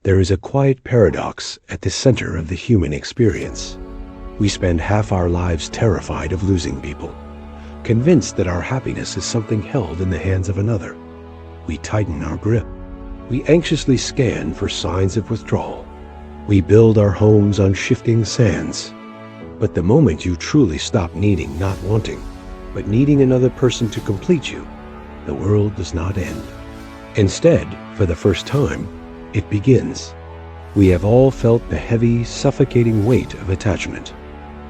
There is a quiet paradox at the center of the human experience. We spend half our lives terrified of losing people, convinced that our happiness is something held in the hands of another. We tighten our grip. We anxiously scan for signs of withdrawal. We build our homes on shifting sands. But the moment you truly stop needing, not wanting, but needing another person to complete you, the world does not end. Instead, for the first time, it begins. We have all felt the heavy, suffocating weight of attachment.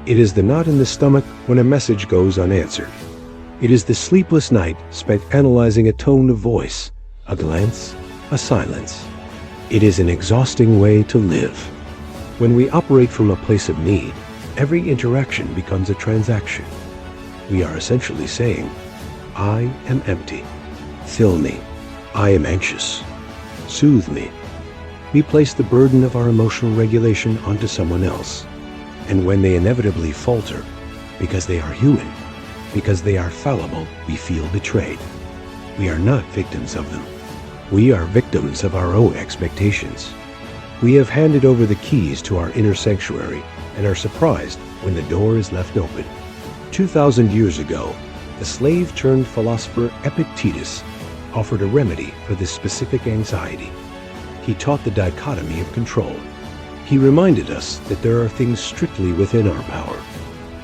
It is the knot in the stomach when a message goes unanswered. It is the sleepless night spent analyzing a tone of voice, a glance, a silence. It is an exhausting way to live. When we operate from a place of need, every interaction becomes a transaction. We are essentially saying, I am empty. Fill me. I am anxious. Soothe me. We place the burden of our emotional regulation onto someone else. And when they inevitably falter, because they are human, because they are fallible, we feel betrayed. We are not victims of them. We are victims of our own expectations. We have handed over the keys to our inner sanctuary and are surprised when the door is left open. 2,000 years ago, the slave-turned-philosopher Epictetus offered a remedy for this specific anxiety. He taught the dichotomy of control. He reminded us that there are things strictly within our power,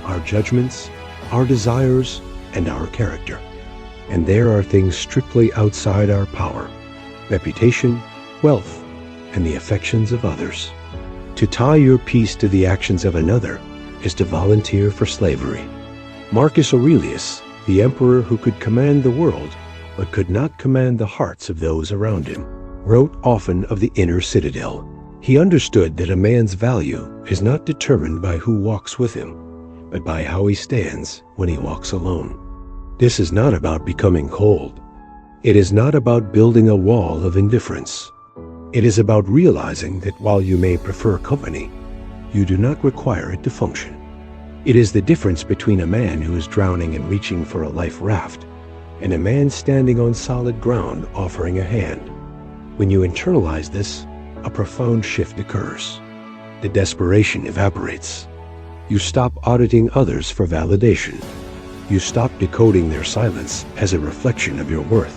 our judgments, our desires, and our character. And there are things strictly outside our power, reputation, wealth, and the affections of others. To tie your peace to the actions of another is to volunteer for slavery. Marcus Aurelius, the emperor who could command the world but could not command the hearts of those around him, wrote often of the inner citadel. He understood that a man's value is not determined by who walks with him, but by how he stands when he walks alone. This is not about becoming cold. It is not about building a wall of indifference. It is about realizing that while you may prefer company, you do not require it to function. It is the difference between a man who is drowning and reaching for a life raft and a man standing on solid ground offering a hand. When you internalize this, a profound shift occurs. The desperation evaporates. You stop auditing others for validation. You stop decoding their silence as a reflection of your worth.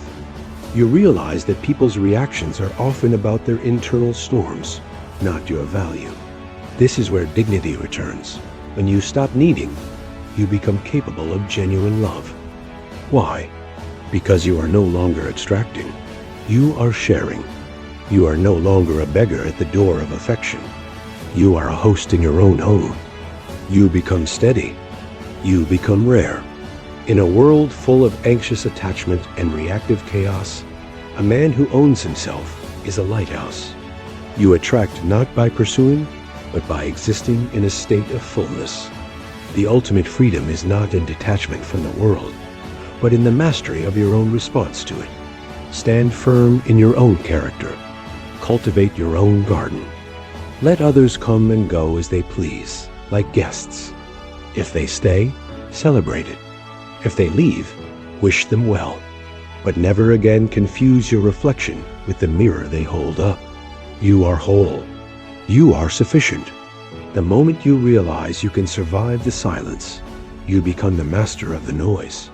You realize that people's reactions are often about their internal storms, not your value. This is where dignity returns. When you stop needing, you become capable of genuine love. Why? Because you are no longer extracting. You are sharing. You are no longer a beggar at the door of affection. You are a host in your own home. You become steady. You become rare. In a world full of anxious attachment and reactive chaos, a man who owns himself is a lighthouse. You attract not by pursuing, but by existing in a state of fullness. The ultimate freedom is not in detachment from the world, but in the mastery of your own response to it. Stand firm in your own character. Cultivate your own garden. Let others come and go as they please, like guests. If they stay, celebrate it. If they leave, wish them well. But never again confuse your reflection with the mirror they hold up. You are whole. You are sufficient. The moment you realize you can survive the silence, you become the master of the noise.